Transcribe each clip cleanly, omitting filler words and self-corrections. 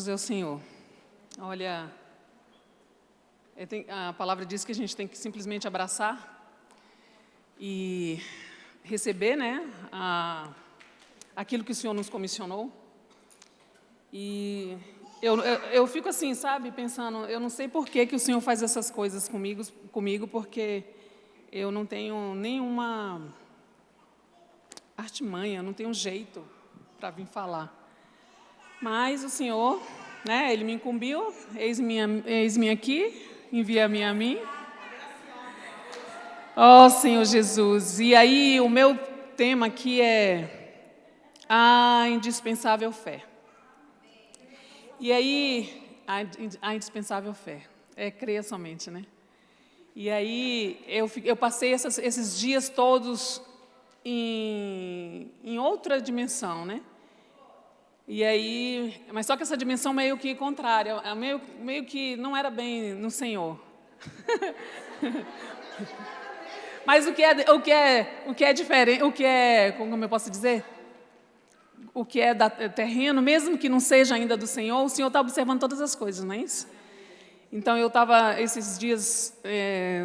é o Senhor. Olha, a palavra diz que a gente tem que simplesmente abraçar e receber, né, aquilo que o Senhor nos comissionou. E eu fico assim, sabe, pensando, eu não sei por que o Senhor faz essas coisas comigo, porque eu não tenho nenhuma artimanha, não tenho jeito para vir falar. Mas o Senhor, né, Ele me incumbiu, eis-me aqui, envia-me a mim. Ó Senhor Jesus, e aí o meu tema aqui é a indispensável fé. E aí, a indispensável fé, crer somente, né? E aí eu passei esses dias todos em outra dimensão, né? E aí, mas só que essa dimensão meio que contrária, meio que não era bem no Senhor. Mas o que é diferente, como eu posso dizer? O que é terreno, mesmo que não seja ainda do Senhor, o Senhor está observando todas as coisas, não é isso? Então, eu estava esses dias,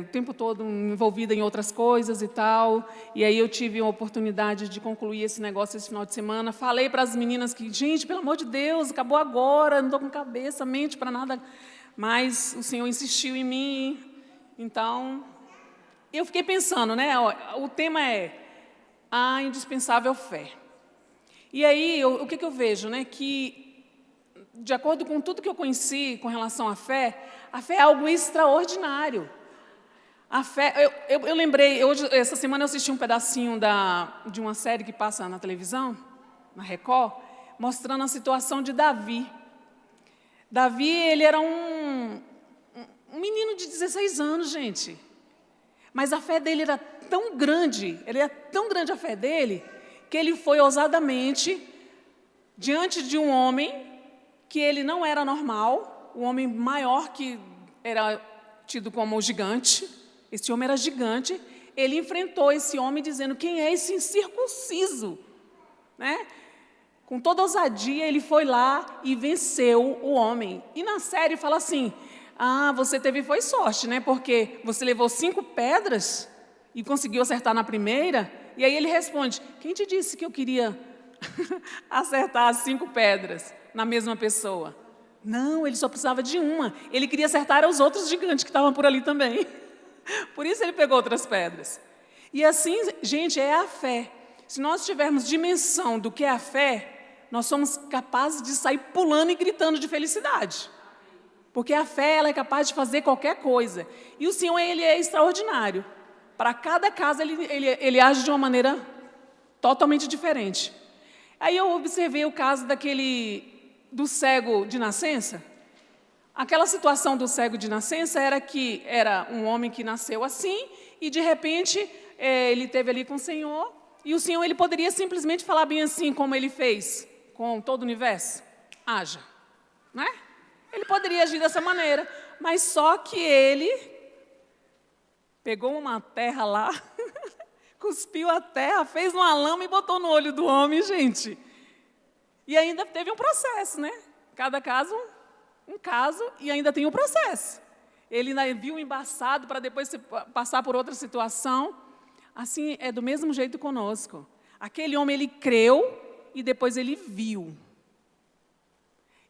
o tempo todo, envolvida em outras coisas e tal, e aí eu tive a oportunidade de concluir esse negócio esse final de semana. Falei para as meninas que, gente, pelo amor de Deus, acabou agora, não estou com cabeça, mente para nada, mas o Senhor insistiu em mim. Então, eu fiquei pensando, né, o tema é a indispensável fé. E aí, o que eu vejo, né, que de acordo com tudo que eu conheci com relação à fé, a fé é algo extraordinário. A fé, eu lembrei, essa semana eu assisti um pedacinho de uma série que passa na televisão, na Record, mostrando a situação de Davi. Davi, ele era um menino de 16 anos, gente. Mas a fé dele era tão grande, a fé dele, que ele foi ousadamente diante de um homem que ele não era normal, o homem maior que era tido como gigante, esse homem era gigante, ele enfrentou esse homem dizendo, quem é esse incircunciso? Né? Com toda ousadia, ele foi lá e venceu o homem. E na série fala assim, você foi sorte, né? Porque você levou 5 pedras e conseguiu acertar na primeira, e aí ele responde, quem te disse que eu queria acertar as 5 pedras na mesma pessoa? Não, ele só precisava de uma. Ele queria acertar os outros gigantes que estavam por ali também. Por isso ele pegou outras pedras. E assim, gente, é a fé. Se nós tivermos dimensão do que é a fé, nós somos capazes de sair pulando e gritando de felicidade. Porque a fé, ela é capaz de fazer qualquer coisa. E o Senhor, Ele é extraordinário. Para cada caso, ele age de uma maneira totalmente diferente. Aí eu observei o caso do cego de nascença. Aquela situação do cego de nascença era que era um homem que nasceu assim e, de repente, ele esteve ali com o Senhor e o Senhor ele poderia simplesmente falar bem assim, como Ele fez com todo o universo. Haja. Né? Ele poderia agir dessa maneira, mas só que ele pegou uma terra lá, cuspiu a terra, fez uma lama e botou no olho do homem, gente. E ainda teve um processo, né? Cada caso, um caso, e ainda tem um processo. Ele ainda viu embaçado para depois passar por outra situação. Assim, é do mesmo jeito conosco. Aquele homem, ele creu e depois ele viu.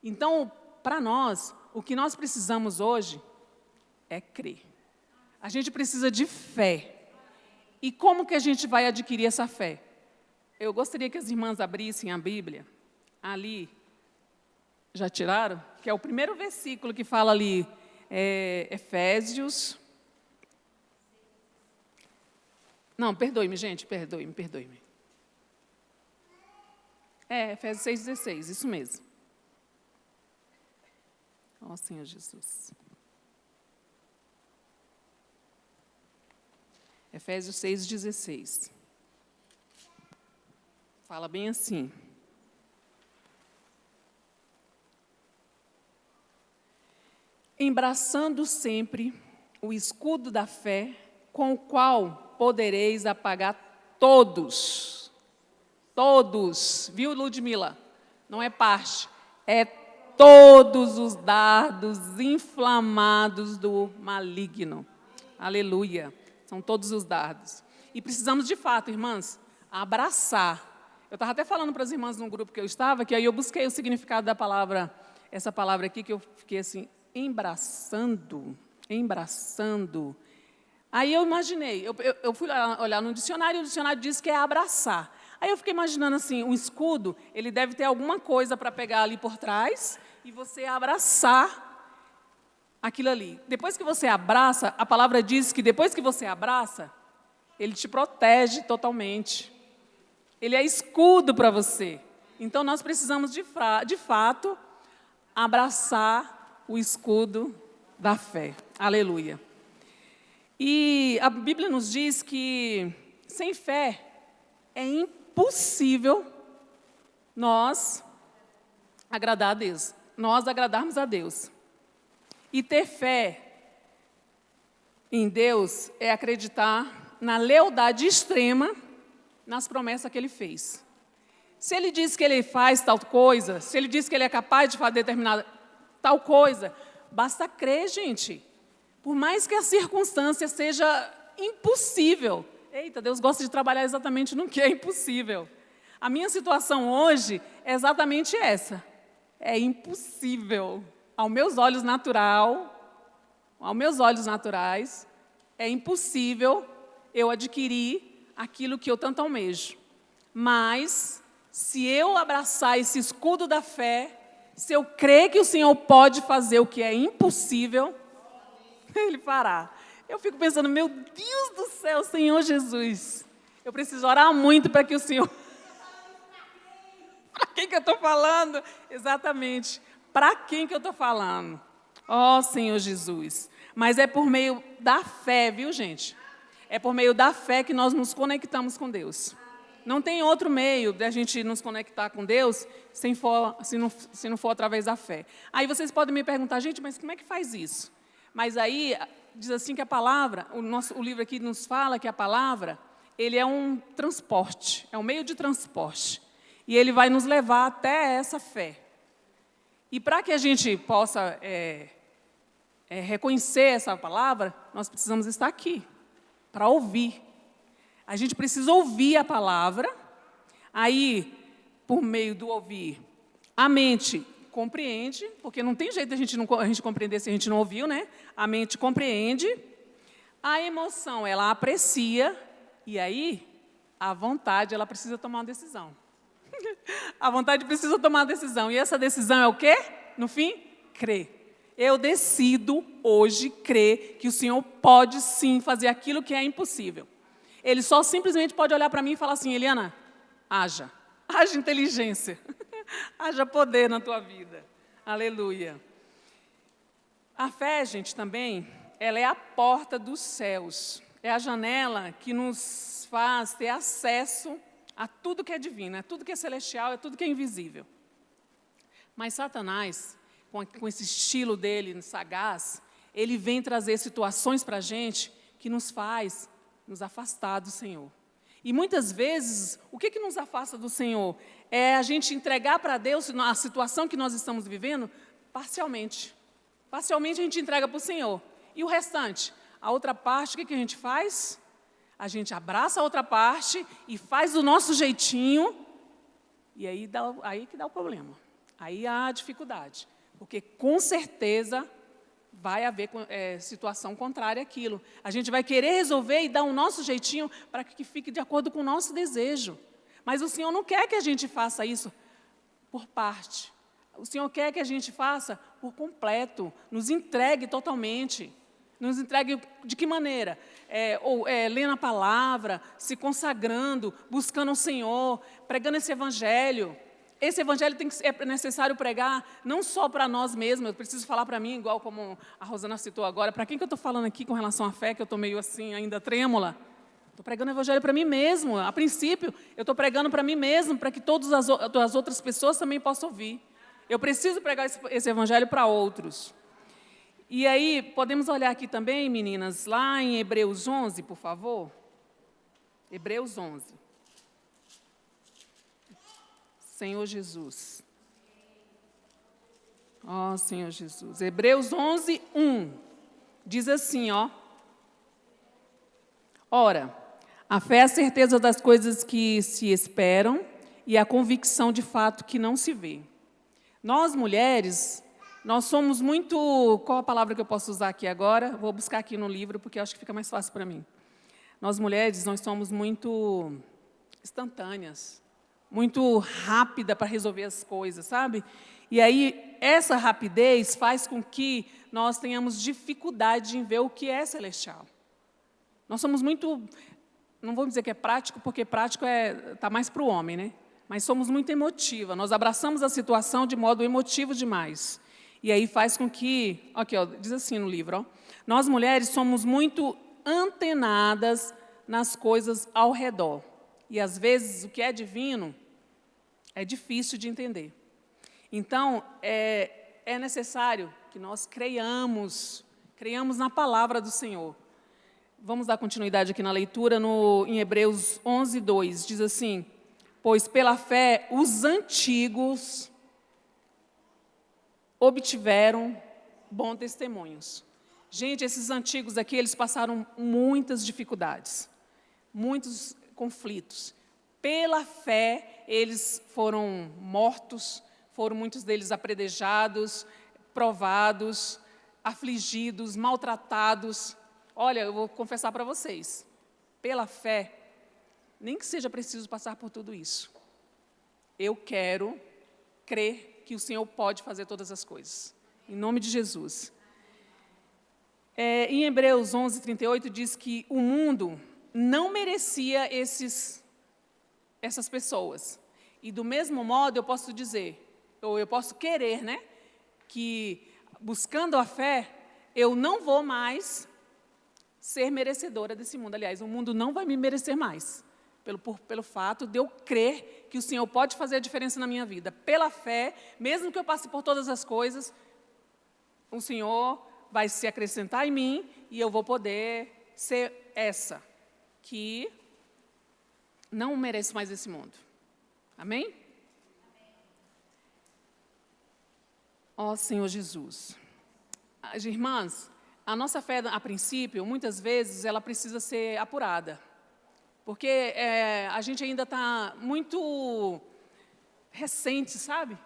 Então, para nós, o que nós precisamos hoje é crer. A gente precisa de fé. E como que a gente vai adquirir essa fé? Eu gostaria que as irmãs abrissem a Bíblia. Ali, já tiraram? Que é o primeiro versículo que fala ali, Efésios. Não, perdoe-me, gente, perdoe-me. Efésios 6,16, isso mesmo. Ó Senhor Jesus. Efésios 6,16. Fala bem assim. Embraçando sempre o escudo da fé, com o qual podereis apagar todos, viu, Ludmila? Não é parte, é todos os dardos inflamados do maligno. Aleluia. São todos os dardos. E precisamos, de fato, irmãs, abraçar. Eu estava até falando para as irmãs num grupo que eu estava, que aí eu busquei o significado da palavra, essa palavra aqui, que eu fiquei assim, embraçando. Aí eu imaginei, eu fui olhar no dicionário, e o dicionário diz que é abraçar. Aí eu fiquei imaginando assim, um escudo, ele deve ter alguma coisa para pegar ali por trás e você abraçar aquilo ali. Depois que você abraça, a palavra diz que depois que você abraça, ele te protege totalmente. Ele é escudo para você. Então, nós precisamos, de fato, abraçar o escudo da fé. Aleluia. E a Bíblia nos diz que, sem fé, é impossível nós agradar a Deus. Nós agradarmos a Deus. E ter fé em Deus é acreditar na lealdade extrema nas promessas que Ele fez. Se Ele diz que Ele faz tal coisa, se Ele diz que Ele é capaz de fazer determinada tal coisa, basta crer, gente. Por mais que a circunstância seja impossível. Eita, Deus gosta de trabalhar exatamente no que é impossível. A minha situação hoje é exatamente essa. É impossível. Aos meus olhos naturais, é impossível eu adquirir aquilo que eu tanto almejo. Mas, se eu abraçar esse escudo da fé, se eu crer que o Senhor pode fazer o que é impossível, Ele fará. Eu fico pensando, meu Deus do céu, Senhor Jesus, eu preciso orar muito para que o Senhor... Para quem que eu estou falando? Exatamente. Para quem que eu estou falando? Ó, Senhor Jesus. Mas é por meio da fé, viu, gente? É por meio da fé que nós nos conectamos com Deus. Não tem outro meio de a gente nos conectar com Deus se não for através da fé. Aí vocês podem me perguntar, gente, mas como é que faz isso? Mas aí, diz assim que a palavra, o livro aqui nos fala que a palavra, ele é um transporte, é um meio de transporte. E ele vai nos levar até essa fé. E para que a gente possa reconhecer essa palavra, nós precisamos estar aqui, para ouvir. A gente precisa ouvir a palavra, aí, por meio do ouvir, a mente compreende, porque não tem jeito de a gente compreender se a gente não ouviu, né? A mente compreende, a emoção, ela aprecia, e aí, a vontade, ela precisa tomar uma decisão. A vontade precisa tomar uma decisão, e essa decisão é o quê? No fim, crer. Eu decido hoje crer que o Senhor pode sim fazer aquilo que é impossível. Ele só simplesmente pode olhar para mim e falar assim, Eliana, haja inteligência, haja poder na tua vida. Aleluia. A fé, gente, também, ela é a porta dos céus. É a janela que nos faz ter acesso a tudo que é divino, a tudo que é celestial, a tudo que é invisível. Mas Satanás, com esse estilo dele, sagaz, ele vem trazer situações para a gente que nos faz nos afastar do Senhor. E muitas vezes, o que nos afasta do Senhor? É a gente entregar para Deus a situação que nós estamos vivendo parcialmente. Parcialmente a gente entrega para o Senhor. E o restante? A outra parte, o que a gente faz? A gente abraça a outra parte e faz do nosso jeitinho. E aí que dá o problema. Aí há a dificuldade. Porque, com certeza, vai haver situação contrária àquilo. A gente vai querer resolver e dar o nosso jeitinho para que fique de acordo com o nosso desejo. Mas o Senhor não quer que a gente faça isso por parte. O Senhor quer que a gente faça por completo, nos entregue totalmente. Nos entregue de que maneira? Lendo a palavra, se consagrando, buscando o Senhor, pregando esse evangelho. Esse evangelho é necessário pregar não só para nós mesmos, eu preciso falar para mim, igual como a Rosana citou agora, para quem que eu estou falando aqui com relação à fé, que eu estou meio assim, ainda trêmula? Estou pregando o evangelho para mim mesmo. A princípio, eu estou pregando para mim mesmo, para que todas as outras pessoas também possam ouvir. Eu preciso pregar esse evangelho para outros. E aí, podemos olhar aqui também, meninas, lá em Hebreus 11, por favor. Hebreus 11. Senhor Jesus. Ó Senhor Jesus. Hebreus 11, 1. Diz assim, ó. Ora, a fé é a certeza das coisas que se esperam e a convicção de fato que não se vê. Nós, mulheres, nós somos muito... Qual a palavra que eu posso usar aqui agora? Vou buscar aqui no livro, porque eu acho que fica mais fácil para mim. Nós, mulheres, nós somos muito instantâneas, muito rápida para resolver as coisas, sabe? E aí, essa rapidez faz com que nós tenhamos dificuldade em ver o que é celestial. Nós somos muito... Não vou dizer que é prático, porque prático está mais para o homem, né? Mas somos muito emotiva. Nós abraçamos a situação de modo emotivo demais. E aí faz com que... Aqui, ó, diz assim no livro, ó. Nós, mulheres, somos muito antenadas nas coisas ao redor. E, às vezes, o que é divino é difícil de entender. Então, é necessário que nós creiamos na palavra do Senhor. Vamos dar continuidade aqui na leitura, em Hebreus 11, 2, diz assim, pois pela fé os antigos obtiveram bons testemunhos. Gente, esses antigos aqui, eles passaram muitas dificuldades, muitos conflitos. Pela fé, eles foram mortos, foram muitos deles apredejados, provados, afligidos, maltratados. Olha, eu vou confessar para vocês, pela fé, nem que seja preciso passar por tudo isso. Eu quero crer que o Senhor pode fazer todas as coisas. Em nome de Jesus. Em Hebreus 11, 38, diz que o mundo não merecia essas pessoas. E do mesmo modo eu posso dizer, ou eu posso querer, né, que buscando a fé, eu não vou mais ser merecedora desse mundo. Aliás, o mundo não vai me merecer mais, pelo fato de eu crer que o Senhor pode fazer a diferença na minha vida. Pela fé, mesmo que eu passe por todas as coisas, o Senhor vai se acrescentar em mim e eu vou poder ser essa que não merece mais esse mundo. Amém? Ó Senhor Jesus. As irmãs, a nossa fé, a princípio, muitas vezes, ela precisa ser apurada. Porque a gente ainda está muito recente, sabe?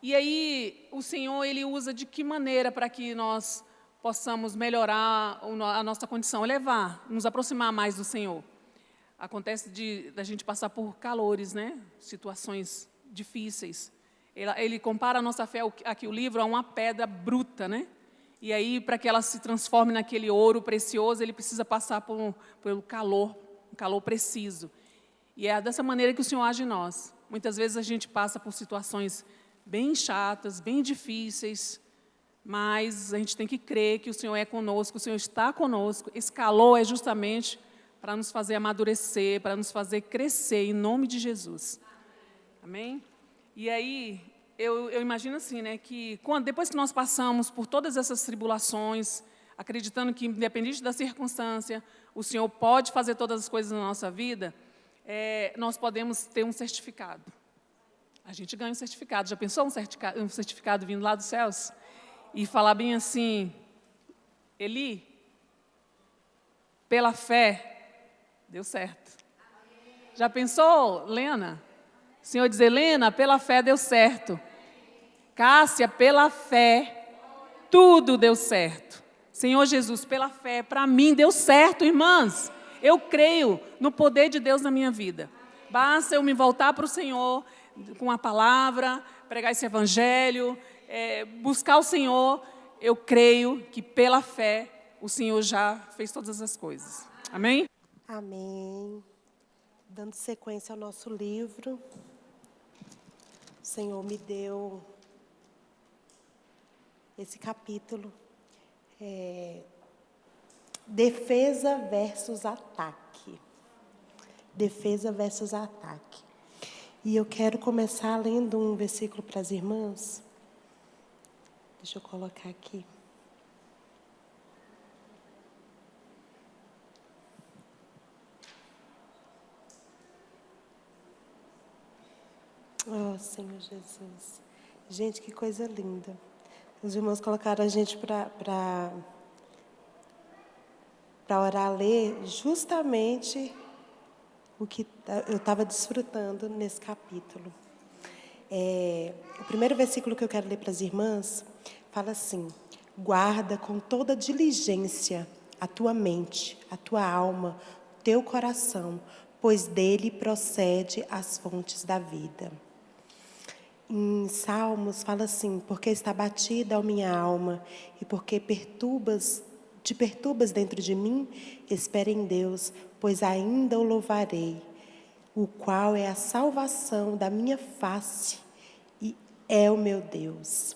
E aí, o Senhor, Ele usa de que maneira para que nós possamos melhorar a nossa condição, elevar, nos aproximar mais do Senhor. Acontece da gente passar por calores, né? Situações difíceis. Ele compara a nossa fé, aqui o livro, a uma pedra bruta, né? E aí, para que ela se transforme naquele ouro precioso, ele precisa passar pelo calor, um calor preciso. E é dessa maneira que o Senhor age em nós. Muitas vezes a gente passa por situações bem chatas, bem difíceis, mas a gente tem que crer que o Senhor é conosco, o Senhor está conosco. Esse calor é justamente para nos fazer amadurecer, para nos fazer crescer, em nome de Jesus. Amém? E aí, eu imagino assim, né, que depois que nós passamos por todas essas tribulações, acreditando que, independente da circunstância, o Senhor pode fazer todas as coisas na nossa vida, nós podemos ter um certificado. A gente ganha um certificado. Já pensou um certificado vindo lá dos céus? E falar bem assim, Eli, pela fé, deu certo. Já pensou, Lena? O Senhor diz, Helena, pela fé deu certo. Cássia, pela fé, tudo deu certo. Senhor Jesus, pela fé, para mim deu certo, irmãs. Eu creio no poder de Deus na minha vida. Basta eu me voltar para o Senhor com a palavra, pregar esse evangelho, buscar o Senhor. Eu creio que pela fé o Senhor já fez todas as coisas. Amém? Amém. Dando sequência ao nosso livro, o Senhor me deu esse capítulo, defesa versus ataque. Defesa versus ataque. E eu quero começar lendo um versículo para as irmãs. Deixa eu colocar aqui. Oh, Senhor Jesus. Gente, que coisa linda. Os irmãos colocaram a gente para orar, ler justamente o que eu estava desfrutando nesse capítulo. O primeiro versículo que eu quero ler para as irmãs fala assim: guarda com toda diligência a tua mente, a tua alma, o teu coração, pois dele procede as fontes da vida. Em Salmos fala assim: porque está batida a minha alma e porque te perturbas dentro de mim, espera em Deus, pois ainda o louvarei, o qual é a salvação da minha face e é o meu Deus.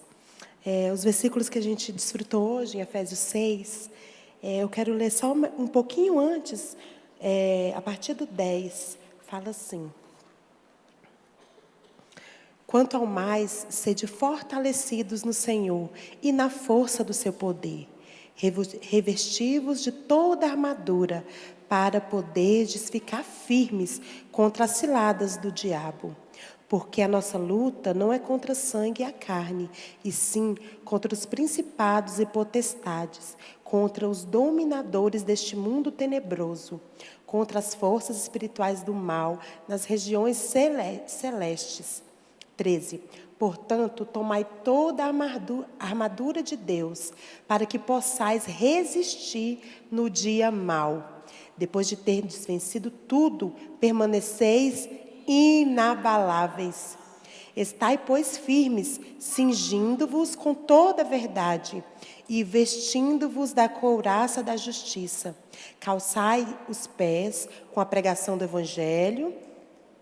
Os versículos que a gente desfrutou hoje, em Efésios 6, eu quero ler só um pouquinho antes, a partir do 10, fala assim: quanto ao mais, sede fortalecidos no Senhor e na força do seu poder, revestivos de toda a armadura, para poderdes ficar firmes contra as ciladas do diabo. Porque a nossa luta não é contra sangue e a carne, e sim contra os principados e potestades, contra os dominadores deste mundo tenebroso, contra as forças espirituais do mal nas regiões celestes. 13. Portanto, tomai toda a armadura de Deus, para que possais resistir no dia mau. Depois de terdes vencido tudo, permaneceis inabaláveis. Estai, pois, firmes, cingindo-vos com toda a verdade e vestindo-vos da couraça da justiça. Calçai os pés com a pregação do Evangelho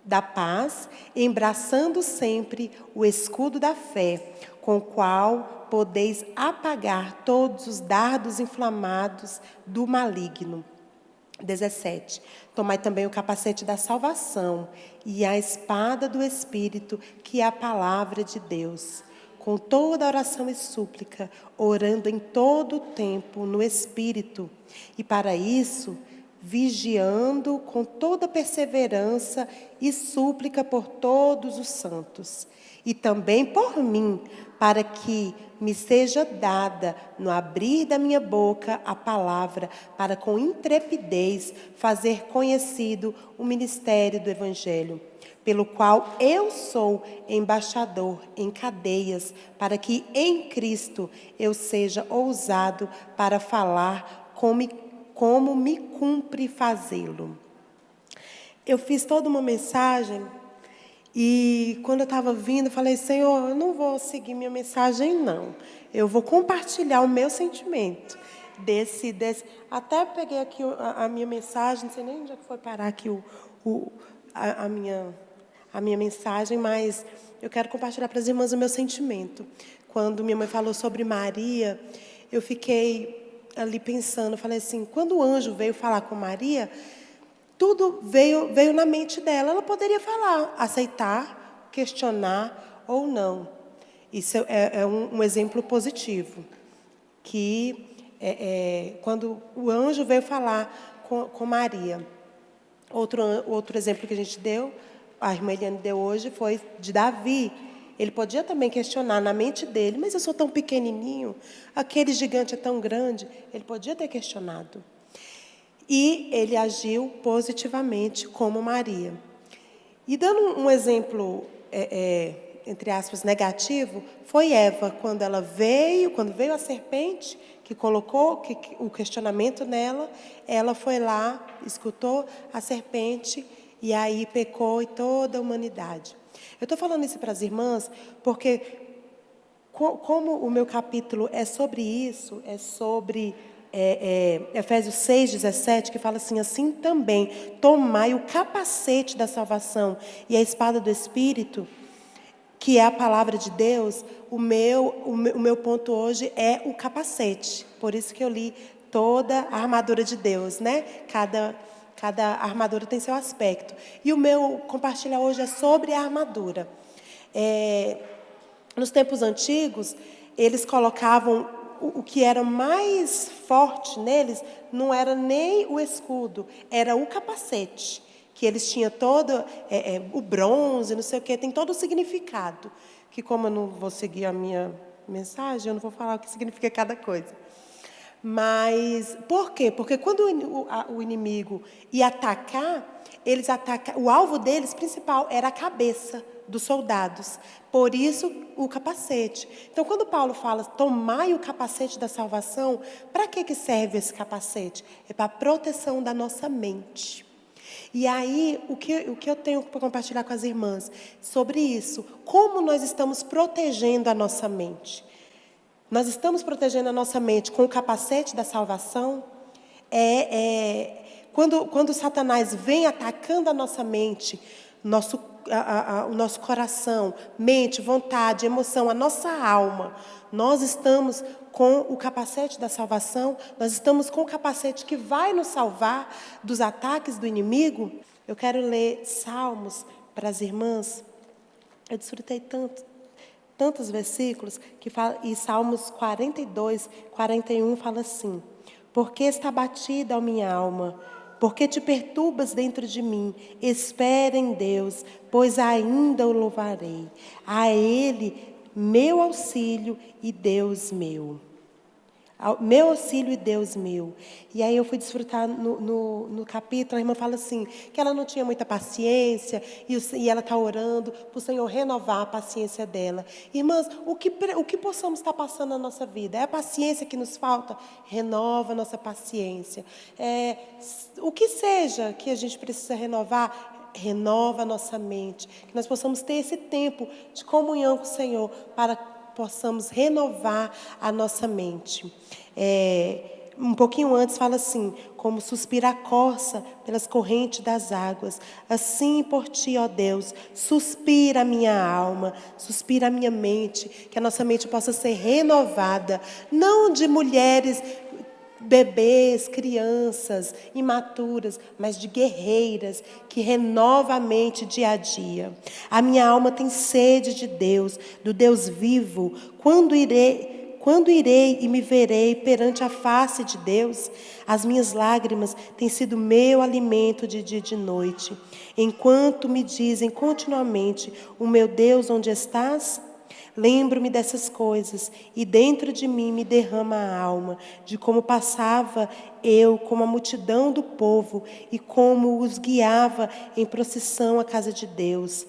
da paz, embraçando sempre o escudo da fé, com o qual podeis apagar todos os dardos inflamados do maligno. 17. Tomai também o capacete da salvação e a espada do Espírito, que é a palavra de Deus, com toda oração e súplica, orando em todo o tempo no Espírito, e para isso, vigiando com toda perseverança e súplica por todos os santos, e também por mim, para que me seja dada, no abrir da minha boca, a palavra, para com intrepidez fazer conhecido o ministério do Evangelho, pelo qual eu sou embaixador em cadeias, para que em Cristo eu seja ousado para falar como me cumpre fazê-lo. Eu fiz toda uma mensagem e quando eu estava vindo, eu falei: Senhor, eu não vou seguir minha mensagem, não. Eu vou compartilhar o meu sentimento desse. Até peguei aqui a minha mensagem, não sei nem onde é que foi parar aqui a minha mensagem, mas eu quero compartilhar para as irmãs o meu sentimento. Quando minha mãe falou sobre Maria, eu fiquei ali pensando, falei assim: quando o anjo veio falar com Maria, tudo veio na mente dela. Ela poderia falar, aceitar, questionar ou não. Isso é um exemplo positivo. Que quando o anjo veio falar com Maria. Outro exemplo que a gente deu, a irmã Eliane deu hoje, foi de Davi. Ele podia também questionar na mente dele: mas eu sou tão pequenininho, aquele gigante é tão grande. Ele podia ter questionado. E ele agiu positivamente como Maria. E dando um exemplo, entre aspas, negativo, foi Eva, quando veio a serpente, que colocou o questionamento nela, ela foi lá, escutou a serpente, e aí pecou e toda a humanidade. Eu estou falando isso para as irmãs, porque como o meu capítulo é sobre isso, é sobre Efésios 6:17, que fala assim: assim também, tomai o capacete da salvação e a espada do Espírito, que é a palavra de Deus. O meu ponto hoje é o capacete. Por isso que eu li toda a armadura de Deus, né? Cada armadura tem seu aspecto. E o meu compartilhar hoje é sobre a armadura. Nos tempos antigos, eles colocavam o que era mais forte neles, não era nem o escudo, era o capacete, que eles tinham todo o bronze, não sei o quê, tem todo o significado, que como eu não vou seguir a minha mensagem, eu não vou falar o que significa cada coisa. Mas, por quê? Porque quando o inimigo ia atacar, o alvo deles principal era a cabeça dos soldados. Por isso, o capacete. Então, quando Paulo fala, tomai o capacete da salvação, para que serve esse capacete? É para a proteção da nossa mente. E aí, o que eu tenho para compartilhar com as irmãs sobre isso? Como nós estamos protegendo a nossa mente? Nós estamos protegendo a nossa mente com o capacete da salvação? Quando Satanás vem atacando a nossa mente, o nosso coração, mente, vontade, emoção, a nossa alma, nós estamos com o capacete da salvação? Nós estamos com o capacete que vai nos salvar dos ataques do inimigo? Eu quero ler Salmos para as irmãs. Eu desfrutei tantos versículos, e Salmos 42, 41 fala assim: por que está batida a minha alma? Por que te perturbas dentro de mim? Espera em Deus, pois ainda o louvarei. A Ele, meu auxílio e Deus meu. Meu auxílio e Deus meu. E aí eu fui desfrutar no capítulo, a irmã fala assim, que ela não tinha muita paciência, e ela está orando para o Senhor renovar a paciência dela. Irmãs, o que possamos estar passando na nossa vida? É a paciência que nos falta? Renova a nossa paciência. O que seja que a gente precisa renovar, renova a nossa mente. Que nós possamos ter esse tempo de comunhão com o Senhor para possamos renovar a nossa mente. Um pouquinho antes fala assim: como suspira a corça pelas correntes das águas, assim por ti, ó Deus, suspira a minha alma, suspira a minha mente, que a nossa mente possa ser renovada, não de mulheres, bebês, crianças, imaturas, mas de guerreiras, que renova a mente dia a dia. A minha alma tem sede de Deus, do Deus vivo. Quando irei e me verei perante a face de Deus? As minhas lágrimas têm sido meu alimento de dia e de noite, enquanto me dizem continuamente: o meu Deus, onde estás? Lembro-me dessas coisas, e dentro de mim me derrama a alma, de como passava eu como a multidão do povo, e como os guiava em procissão à casa de Deus.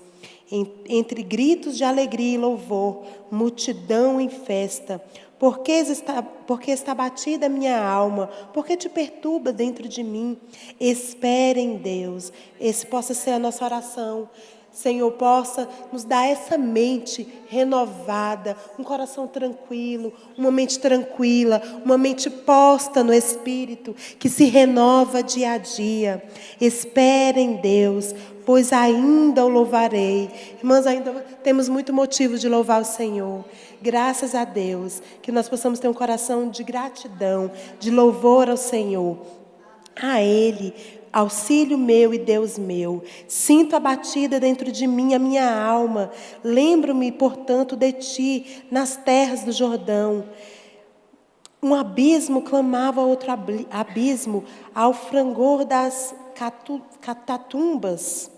Entre gritos de alegria e louvor, multidão em festa. Porque está batida a minha alma? Porque te perturba dentro de mim? Espere em Deus. Esse possa ser a nossa oração. Senhor, possa nos dar essa mente renovada, um coração tranquilo, uma mente tranquila, uma mente posta no Espírito, que se renova dia a dia. Espere em Deus, pois ainda o louvarei. Irmãs, ainda temos muito motivo de louvar o Senhor. Graças a Deus, que nós possamos ter um coração de gratidão, de louvor ao Senhor. A Ele, auxílio meu e Deus meu. Sinto abatida dentro de mim a minha alma. Lembro-me, portanto, de ti nas terras do Jordão. Um abismo clamava a outro abismo ao frangor das catatumbas.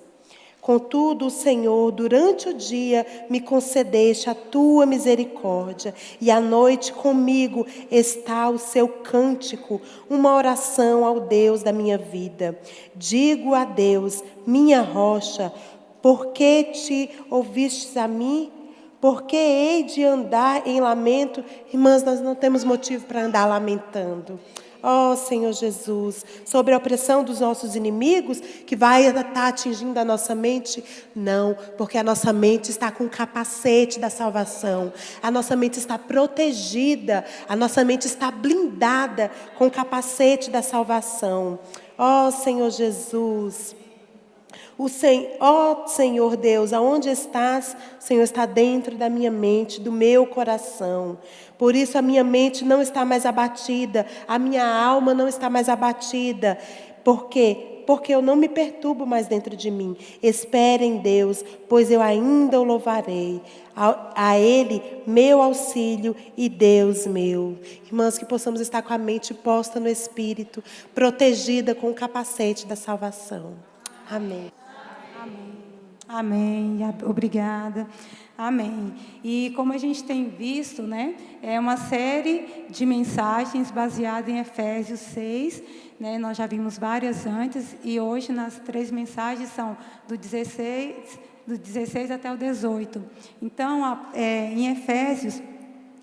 Contudo, Senhor, durante o dia me concedeste a tua misericórdia, e à noite comigo está o seu cântico, uma oração ao Deus da minha vida. Digo a Deus, minha rocha: por que te ouvistes a mim? Por que hei de andar em lamento? Irmãs, nós não temos motivo para andar lamentando. Ó Senhor Jesus, sobre a opressão dos nossos inimigos, que vai estar atingindo a nossa mente? Não, porque a nossa mente está com o capacete da salvação. A nossa mente está protegida, a nossa mente está blindada com o capacete da salvação. Ó Senhor Jesus. Ó Senhor Deus, aonde estás? O Senhor está dentro da minha mente, do meu coração. Por isso a minha mente não está mais abatida, a minha alma não está mais abatida. Por quê? Porque eu não me perturbo mais dentro de mim. Espere em Deus, pois eu ainda o louvarei. A Ele, meu auxílio e Deus meu. Irmãs, que possamos estar com a mente posta no Espírito, protegida com o capacete da salvação. Amém. Amém. Obrigada. Amém. E como a gente tem visto, né, é uma série de mensagens baseada em Efésios 6, né, nós já vimos várias antes, e hoje nas 3 mensagens são do 16 até o 18. Então, em Efésios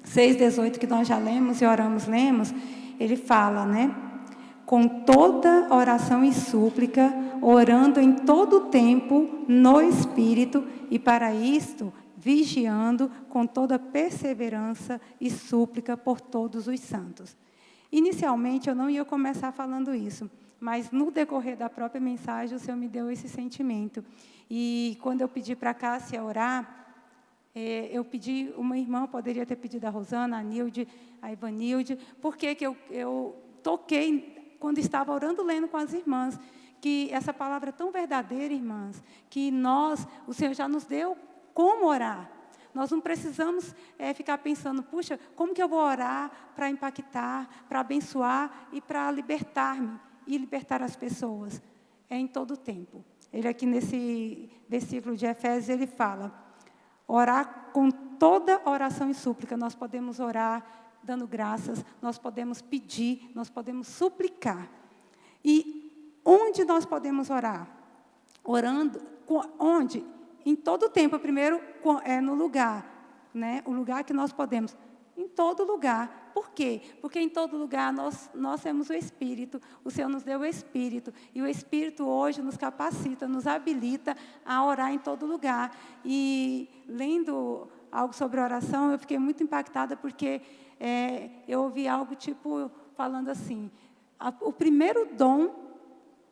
6:18, que nós já lemos e lemos, ele fala, né, com toda oração e súplica, orando em todo o tempo no Espírito, e para isto, vigiando com toda perseverança e súplica por todos os santos. Inicialmente, eu não ia começar falando isso, mas no decorrer da própria mensagem, o Senhor me deu esse sentimento. E quando eu pedi para a Cássia orar, eu pedi, uma irmã poderia ter pedido a Rosana, a Nilde, a Ivanilde, porque que eu toquei quando estava orando, lendo com as irmãs, que essa palavra é tão verdadeira, irmãs, que o Senhor já nos deu como orar. Nós não precisamos ficar pensando, puxa, como que eu vou orar para impactar, para abençoar e para libertar-me e libertar as pessoas? É em todo o tempo. Ele aqui nesse versículo de Efésios, ele fala, orar com toda oração e súplica. Nós podemos orar dando graças, nós podemos pedir, nós podemos suplicar. E onde nós podemos orar? Orando, onde? Em todo o tempo. Primeiro, no lugar, né? O lugar que nós podemos. Em todo lugar. Por quê? Porque em todo lugar nós temos o Espírito. O Senhor nos deu o Espírito. E o Espírito hoje nos capacita, nos habilita a orar em todo lugar. E lendo algo sobre oração, eu fiquei muito impactada porque eu ouvi algo tipo falando assim, o primeiro dom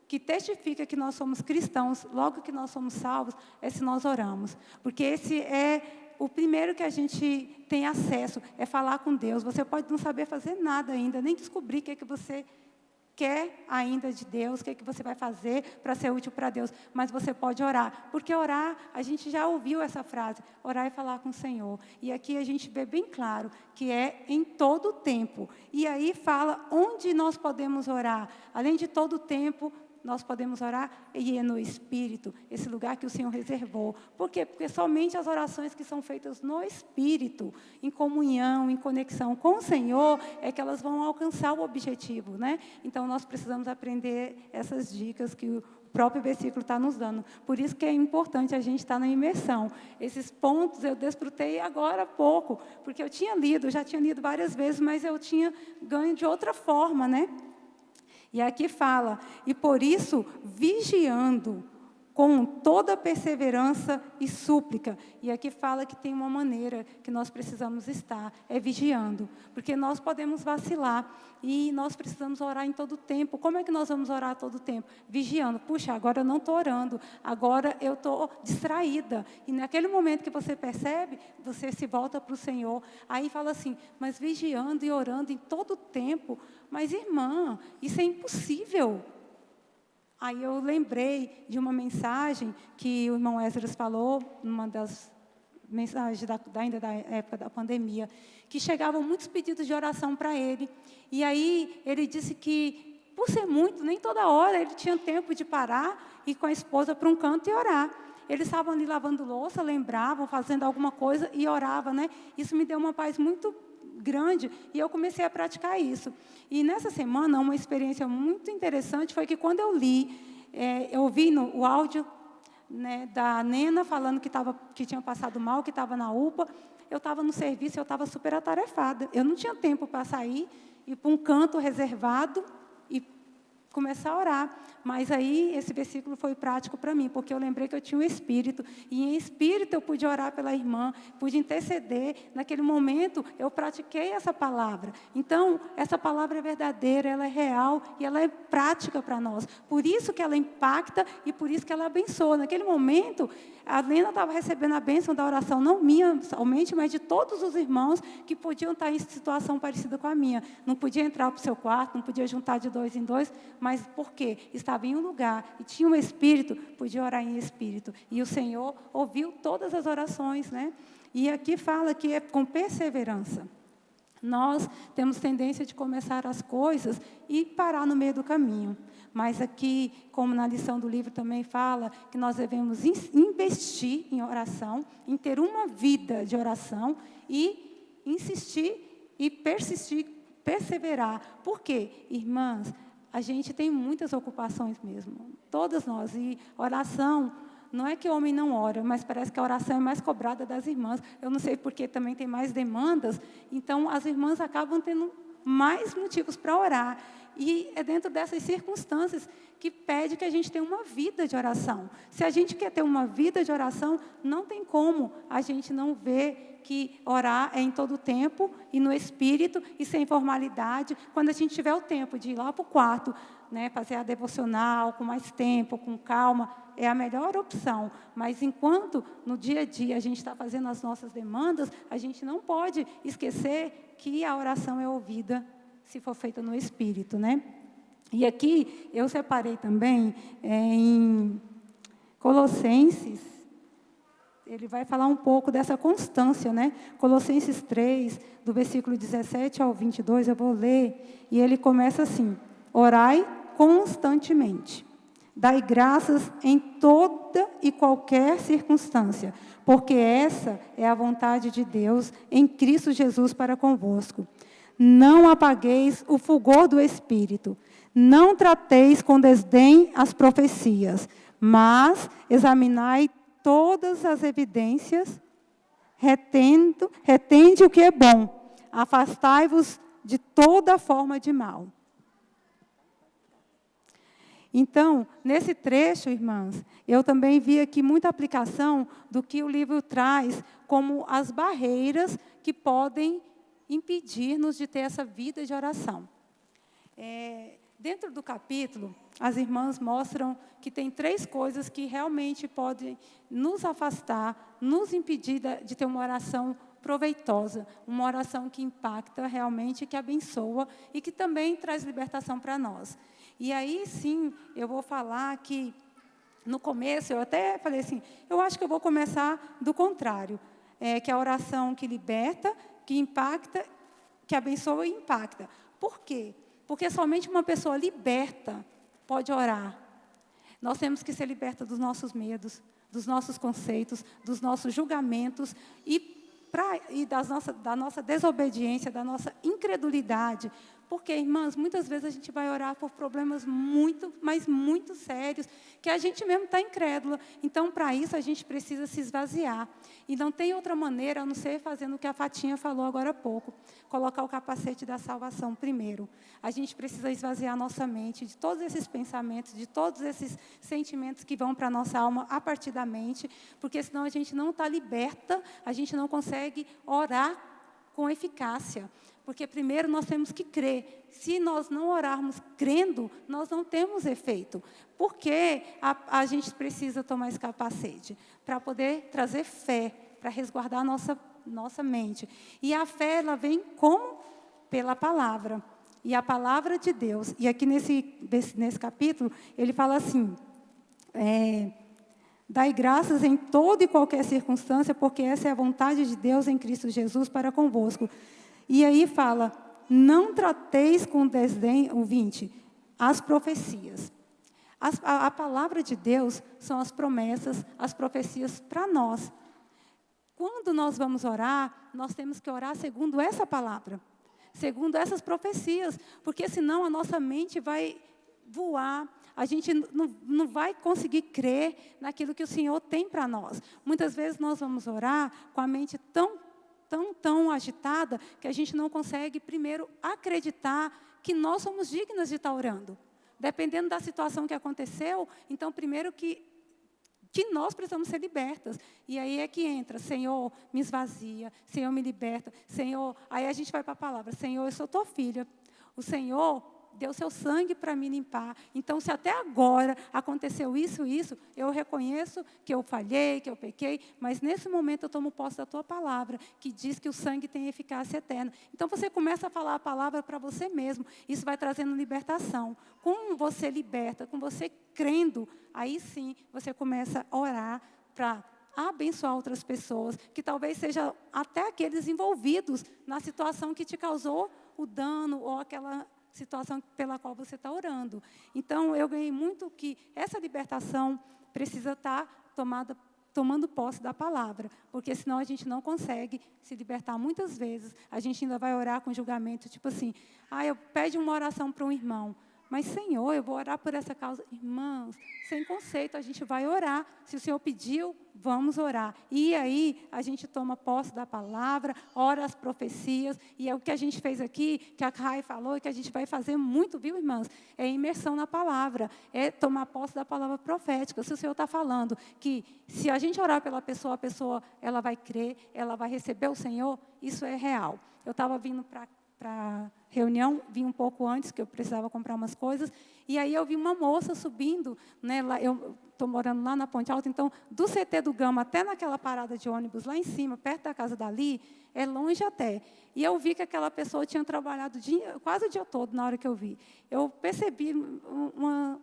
que testifica que nós somos cristãos, logo que nós somos salvos, é se nós oramos. Porque esse é o primeiro que a gente tem acesso, é falar com Deus. Você pode não saber fazer nada ainda, nem descobrir o que você quer ainda de Deus, o que você vai fazer para ser útil para Deus, mas você pode orar, porque orar, a gente já ouviu essa frase, orar é falar com o Senhor, e aqui a gente vê bem claro, que é em todo o tempo, e aí fala onde nós podemos orar, além de todo o tempo, nós podemos orar e é no Espírito, esse lugar que o Senhor reservou. Por quê? Porque somente as orações que são feitas no Espírito, em comunhão, em conexão com o Senhor, é que elas vão alcançar o objetivo, né? Então, nós precisamos aprender essas dicas que o próprio versículo está nos dando. Por isso que é importante a gente estar na imersão. Esses pontos eu desfrutei agora há pouco, porque eu já tinha lido várias vezes, mas eu tinha ganho de outra forma, né? E aqui fala, e por isso, vigiando com toda perseverança e súplica. E aqui fala que tem uma maneira que nós precisamos estar, é vigiando. Porque nós podemos vacilar e nós precisamos orar em todo o tempo. Como é que nós vamos orar todo o tempo? Vigiando. Puxa, agora eu não estou orando, agora eu estou distraída. E naquele momento que você percebe, você se volta para o Senhor. Aí fala assim, mas vigiando e orando em todo o tempo. Mas, irmã, isso é impossível. Aí eu lembrei de uma mensagem que o irmão Esdras falou, numa das mensagens ainda da época da pandemia, que chegavam muitos pedidos de oração para ele. E aí ele disse que, por ser muito, nem toda hora ele tinha tempo de parar e ir com a esposa para um canto e orar. Eles estavam ali lavando louça, lembravam, fazendo alguma coisa e oravam, né? Isso me deu uma paz muito grande, e eu comecei a praticar isso. E nessa semana, uma experiência muito interessante foi que quando eu li, eu ouvi o áudio, né, da Nena falando que tinha passado mal, que estava na UPA, eu estava no serviço, eu estava super atarefada, eu não tinha tempo para sair, ir para um canto reservado e começar a orar. Mas aí esse versículo foi prático para mim, porque eu lembrei que eu tinha um Espírito, e em Espírito eu pude orar pela irmã, pude interceder. Naquele momento eu pratiquei essa palavra. Então, essa palavra é verdadeira, ela é real e ela é prática para nós. Por isso que ela impacta e por isso que ela abençoa. Naquele momento, a Lena estava recebendo a bênção da oração, não minha somente, mas de todos os irmãos que podiam estar em situação parecida com a minha. Não podia entrar para o seu quarto, não podia juntar de 2 em 2, mas por quê? Estava em um lugar e tinha um Espírito, podia orar em Espírito. E o Senhor ouviu todas as orações, né? E aqui fala que é com perseverança. Nós temos tendência de começar as coisas e parar no meio do caminho. Mas aqui, como na lição do livro também fala, que nós devemos investir em oração, em ter uma vida de oração e insistir e persistir, perseverar. Por quê? Irmãs, a gente tem muitas ocupações mesmo, todas nós. E oração, não é que o homem não ora, mas parece que a oração é mais cobrada das irmãs. Eu não sei porque também tem mais demandas, então as irmãs acabam tendo mais motivos para orar. E é dentro dessas circunstâncias que pede que a gente tenha uma vida de oração. Se a gente quer ter uma vida de oração, não tem como a gente não ver que orar é em todo o tempo e no espírito e sem formalidade. Quando a gente tiver o tempo de ir lá para o quarto, né, fazer a devocional com mais tempo, com calma, é a melhor opção. Mas enquanto no dia a dia a gente está fazendo as nossas demandas, a gente não pode esquecer que a oração é ouvida se for feita no espírito, né? E aqui eu separei também em Colossenses, ele vai falar um pouco dessa constância, né? Colossenses 3, do versículo 17 ao 22, eu vou ler, e ele começa assim: orai constantemente, dai graças em toda e qualquer circunstância, porque essa é a vontade de Deus em Cristo Jesus para convosco. Não apagueis o fulgor do Espírito, não trateis com desdém as profecias, mas examinai todas as evidências, retende o que é bom, afastai-vos de toda forma de mal. Então, nesse trecho, irmãs, eu também vi aqui muita aplicação do que o livro traz como as barreiras que podem impedir-nos de ter essa vida de oração. Dentro do capítulo, as irmãs mostram que tem 3 coisas que realmente podem nos afastar, nos impedir de ter uma oração proveitosa, uma oração que impacta realmente, que abençoa e que também traz libertação para nós. E aí, sim, eu vou falar que, no começo, eu até falei assim, eu acho que eu vou começar do contrário, que é a oração que liberta, que impacta, que abençoa e impacta. Por quê? Porque somente uma pessoa liberta pode orar. Nós temos que ser liberta dos nossos medos, dos nossos conceitos, dos nossos julgamentos e da nossa desobediência, da nossa incredulidade. Porque, irmãs, muitas vezes a gente vai orar por problemas muito, mas muito sérios, que a gente mesmo está incrédula. Então, para isso, a gente precisa se esvaziar. E não tem outra maneira, a não ser fazendo o que a Fatinha falou agora há pouco. Colocar o capacete da salvação primeiro. A gente precisa esvaziar a nossa mente de todos esses pensamentos, de todos esses sentimentos que vão para a nossa alma a partir da mente, porque senão a gente não está liberta, a gente não consegue orar com eficácia. Porque primeiro nós temos que crer. Se nós não orarmos crendo, nós não temos efeito. Porque a gente precisa tomar esse capacete? Para poder trazer fé, para resguardar a nossa mente. E a fé, ela vem como? Pela palavra. E a palavra de Deus. E aqui nesse capítulo, ele fala assim, dai graças em toda e qualquer circunstância, porque essa é a vontade de Deus em Cristo Jesus para convosco. E aí fala, não trateis com desdém, o 20, as profecias. A palavra de Deus são as promessas, as profecias para nós. Quando nós vamos orar, nós temos que orar segundo essa palavra, segundo essas profecias, porque senão a nossa mente vai voar, a gente não vai conseguir crer naquilo que o Senhor tem para nós. Muitas vezes nós vamos orar com a mente tão agitada, que a gente não consegue, primeiro, acreditar que nós somos dignas de estar orando. Dependendo da situação que aconteceu, então, primeiro que nós precisamos ser libertas. E aí é que entra, Senhor, me esvazia, Senhor, me liberta, Senhor... Aí a gente vai para a palavra, Senhor, eu sou tua filha. O Senhor deu seu sangue para me limpar. Então, se até agora aconteceu isso, eu reconheço que eu falhei, que eu pequei, mas nesse momento eu tomo posse da tua palavra, que diz que o sangue tem eficácia eterna. Então, você começa a falar a palavra para você mesmo. Isso vai trazendo libertação. Com você liberta, com você crendo, aí sim, você começa a orar para abençoar outras pessoas, que talvez seja até aqueles envolvidos na situação que te causou o dano ou aquela situação pela qual você está orando. Então, eu ganhei muito que essa libertação precisa estar tomando posse da palavra, porque senão a gente não consegue se libertar. Muitas vezes a gente ainda vai orar com julgamento, tipo assim, eu pede uma oração para um irmão, mas, Senhor, eu vou orar por essa causa. Irmãos, sem conceito, a gente vai orar. Se o Senhor pediu, vamos orar. E aí, a gente toma posse da palavra, ora as profecias. E é o que a gente fez aqui, que a Rai falou, e que a gente vai fazer muito, viu, irmãos? É imersão na palavra, é tomar posse da palavra profética. Se o Senhor está falando que, se a gente orar pela pessoa, a pessoa ela vai crer, ela vai receber o Senhor, isso é real. Eu estava vindo para reunião, vim um pouco antes, que eu precisava comprar umas coisas, e aí eu vi uma moça subindo, né, lá, eu estou morando lá na Ponte Alta, então, do CT do Gama até naquela parada de ônibus lá em cima, perto da casa dali, é longe até. E eu vi que aquela pessoa tinha trabalhado quase o dia todo, na hora que eu vi. Eu percebi um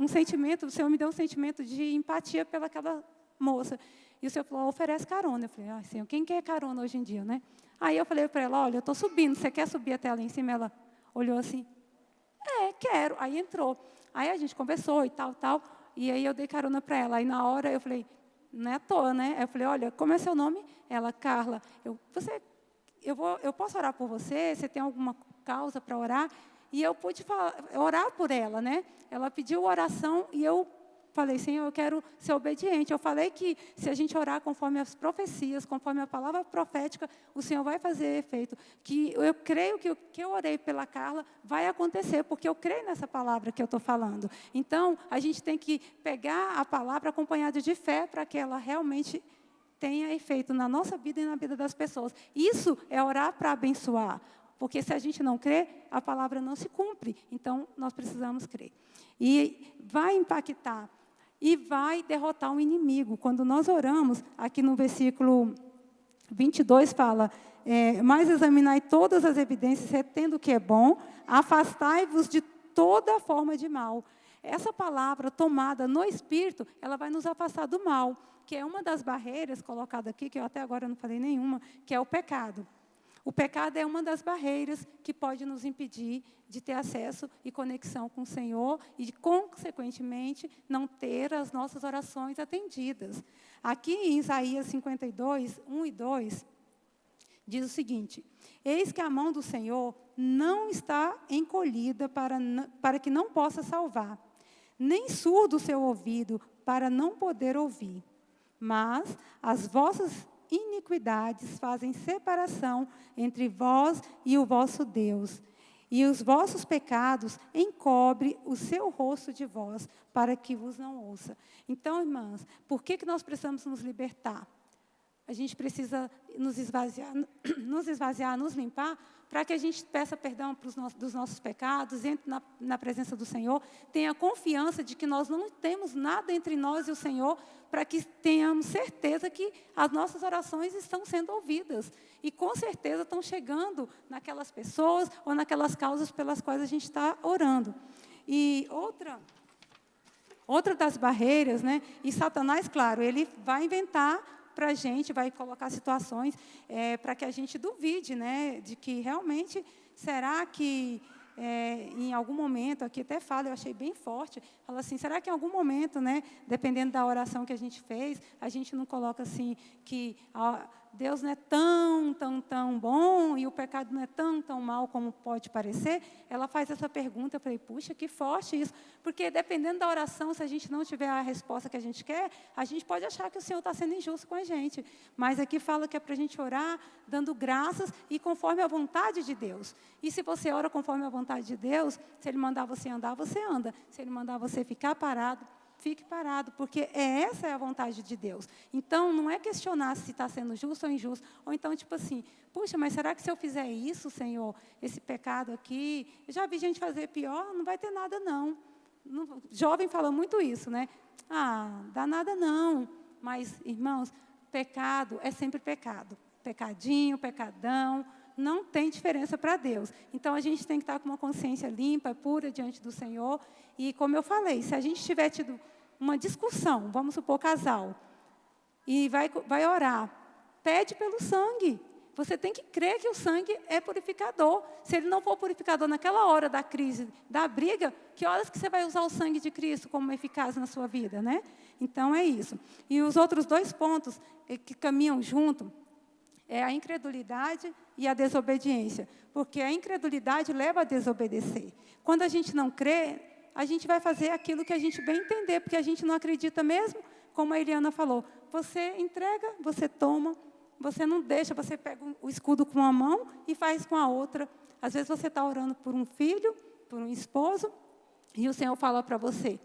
sentimento, o Senhor me deu um sentimento de empatia pelaquela moça. E o Senhor falou, oferece carona. Eu falei, Senhor, quem quer carona hoje em dia, né? Aí eu falei para ela, olha, eu estou subindo, você quer subir até lá em cima? Ela olhou assim, quero. Aí entrou. Aí a gente conversou e tal, e aí eu dei carona para ela. Aí na hora eu falei, não é à toa, né? Eu falei, olha, como é seu nome? Ela, Carla. Eu posso orar por você? Você tem alguma causa para orar? E eu pude orar por ela, né? Ela pediu oração e eu falei, Senhor, eu quero ser obediente. Eu falei que se a gente orar conforme as profecias, conforme a palavra profética, o Senhor vai fazer efeito. Que eu creio que o que eu orei pela Carla vai acontecer, porque eu creio nessa palavra que eu estou falando. Então, a gente tem que pegar a palavra acompanhada de fé para que ela realmente tenha efeito na nossa vida e na vida das pessoas. Isso é orar para abençoar. Porque se a gente não crê, a palavra não se cumpre. Então, nós precisamos crer. E vai impactar e vai derrotar o inimigo. Quando nós oramos, aqui no versículo 22 fala, mas examinai todas as evidências, retendo o que é bom, afastai-vos de toda forma de mal. Essa palavra tomada no Espírito, ela vai nos afastar do mal, que é uma das barreiras colocadas aqui, que eu até agora não falei nenhuma, que é o pecado. O pecado é uma das barreiras que pode nos impedir de ter acesso e conexão com o Senhor e, consequentemente, não ter as nossas orações atendidas. Aqui em Isaías 52, 1 e 2, diz o seguinte, eis que a mão do Senhor não está encolhida para que não possa salvar, nem surdo o seu ouvido para não poder ouvir, mas as vossas iniquidades fazem separação entre vós e o vosso Deus, e os vossos pecados encobre o seu rosto de vós, para que vos não ouça. Então, irmãs, por que nós precisamos nos libertar? A gente precisa nos esvaziar, nos limpar, para que a gente peça perdão dos nossos pecados, entre na presença do Senhor, tenha confiança de que nós não temos nada entre nós e o Senhor, para que tenhamos certeza que as nossas orações estão sendo ouvidas. E com certeza estão chegando naquelas pessoas ou naquelas causas pelas quais a gente está orando. E outra das barreiras, né? E Satanás, claro, ele vai inventar para a gente, vai colocar situações para que a gente duvide, né, de que realmente, será que em algum momento, aqui até fala, eu achei bem forte, fala assim, será que em algum momento, né, dependendo da oração que a gente fez, a gente não coloca assim, que Deus não é tão bom e o pecado não é tão mal como pode parecer? Ela faz essa pergunta, eu falei, puxa, que forte isso, porque dependendo da oração, se a gente não tiver a resposta que a gente quer, a gente pode achar que o Senhor está sendo injusto com a gente, mas aqui fala que é para a gente orar, dando graças e conforme a vontade de Deus. E se você ora conforme a vontade de Deus, se Ele mandar você andar, você anda. Se Ele mandar você ficar parado, fique parado, porque essa é a vontade de Deus. Então, não é questionar se está sendo justo ou injusto, ou então, tipo assim, puxa, mas será que se eu fizer isso, Senhor, esse pecado aqui, eu já vi gente fazer pior, não vai ter nada não. Jovem fala muito isso, né? Dá nada não. Mas, irmãos, pecado é sempre pecado. Pecadinho, pecadão, não tem diferença para Deus. Então, a gente tem que estar com uma consciência limpa, pura diante do Senhor. E, como eu falei, se a gente tiver tido uma discussão, vamos supor, casal, e vai orar. Pede pelo sangue. Você tem que crer que o sangue é purificador. Se ele não for purificador naquela hora da crise, da briga, que horas que você vai usar o sangue de Cristo como eficaz na sua vida, né? Então, é isso. E os outros 2 pontos que caminham junto é a incredulidade e a desobediência. Porque a incredulidade leva a desobedecer. Quando a gente não crê, a gente vai fazer aquilo que a gente bem entender, porque a gente não acredita mesmo, como a Eliana falou. Você entrega, você toma, você não deixa, você pega o escudo com uma mão e faz com a outra. Às vezes você está orando por um filho, por um esposo, e o Senhor fala para você,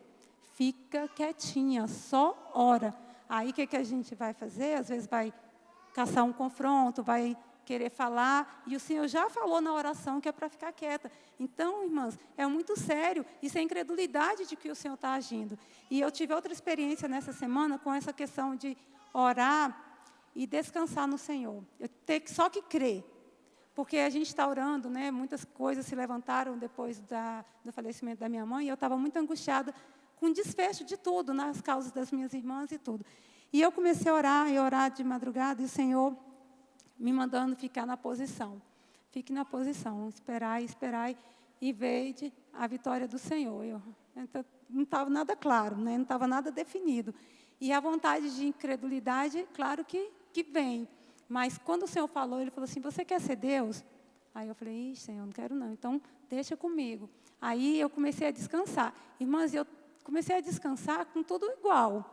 fica quietinha, só ora. Aí o que a gente vai fazer? Às vezes vai caçar um confronto, vai querer falar, e o Senhor já falou na oração que é para ficar quieta. Então, irmãs, é muito sério, isso é incredulidade de que o Senhor está agindo. E eu tive outra experiência nessa semana com essa questão de orar e descansar no Senhor. Eu tenho só que crer, porque a gente está orando, né? Muitas coisas se levantaram depois do falecimento da minha mãe, e eu estava muito angustiada com o desfecho de tudo, nas causas das minhas irmãs e tudo. E eu comecei a orar, e orar de madrugada, e o Senhor me mandando ficar na posição. Fique na posição, esperar, e veio a vitória do Senhor. Então, não estava nada claro, né? Não estava nada definido. E a vontade de incredulidade, claro que vem. Mas quando o Senhor falou, Ele falou assim, você quer ser Deus? Aí eu falei, Senhor, não quero não, então deixa comigo. Aí eu comecei a descansar. Irmãs, eu comecei a descansar com tudo igual.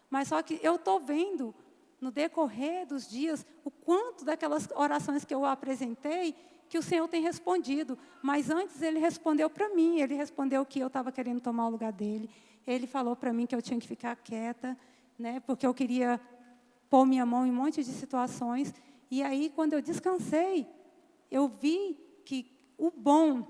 Mas só que eu estou vendo, no decorrer dos dias, o quanto daquelas orações que eu apresentei, que o Senhor tem respondido. Mas antes Ele respondeu para mim, Ele respondeu que eu estava querendo tomar o lugar dEle. Ele falou para mim que eu tinha que ficar quieta, né, porque eu queria pôr minha mão em um monte de situações. E aí, quando eu descansei, eu vi que o bom,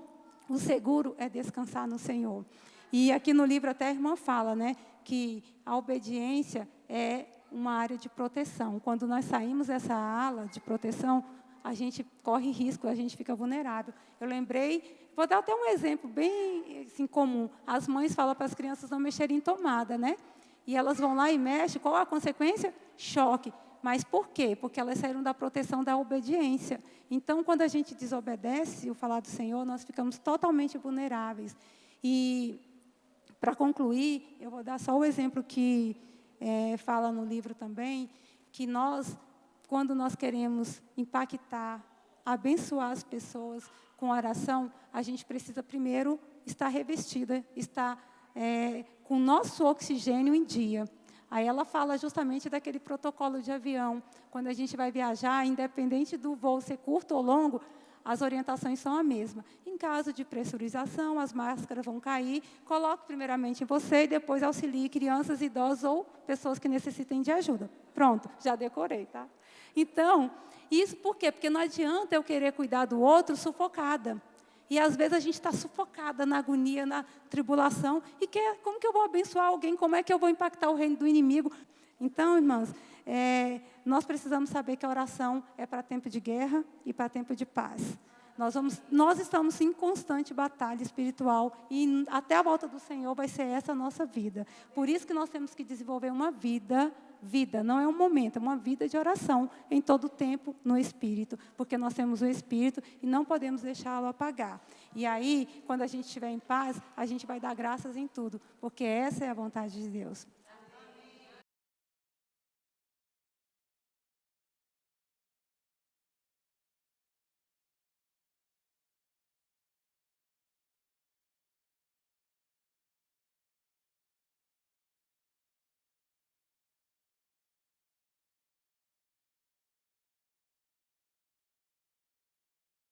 o seguro é descansar no Senhor. E aqui no livro até a irmã fala, né, que a obediência é uma área de proteção. Quando nós saímos dessa ala de proteção, a gente corre risco, a gente fica vulnerável. Eu lembrei, vou dar até um exemplo bem assim, comum. As mães falam para as crianças não mexerem em tomada, né? E elas vão lá e mexem, qual a consequência? Choque. Mas por quê? Porque elas saíram da proteção da obediência. Então, quando a gente desobedece o falar do Senhor, nós ficamos totalmente vulneráveis. E, para concluir, eu vou dar só o exemplo que fala no livro também, que nós, quando nós queremos impactar, abençoar as pessoas com oração, a gente precisa primeiro estar revestida, estar com o nosso oxigênio em dia. Aí ela fala justamente daquele protocolo de avião. Quando a gente vai viajar, independente do voo ser curto ou longo, as orientações são a mesma. Em caso de pressurização, as máscaras vão cair. Coloque primeiramente em você e depois auxilie crianças, idosos ou pessoas que necessitem de ajuda. Pronto, já decorei, tá? Então, isso por quê? Porque não adianta eu querer cuidar do outro sufocada. E às vezes a gente está sufocada na agonia, na tribulação. E como que eu vou abençoar alguém? Como é que eu vou impactar o reino do inimigo? Então, irmãs, nós precisamos saber que a oração é para tempo de guerra e para tempo de paz. Nós estamos em constante batalha espiritual e até a volta do Senhor vai ser essa a nossa vida. Por isso que nós temos que desenvolver uma vida, não é um momento, é uma vida de oração em todo o tempo no Espírito, porque nós temos o Espírito e não podemos deixá-lo apagar. E aí, quando a gente estiver em paz, a gente vai dar graças em tudo, porque essa é a vontade de Deus.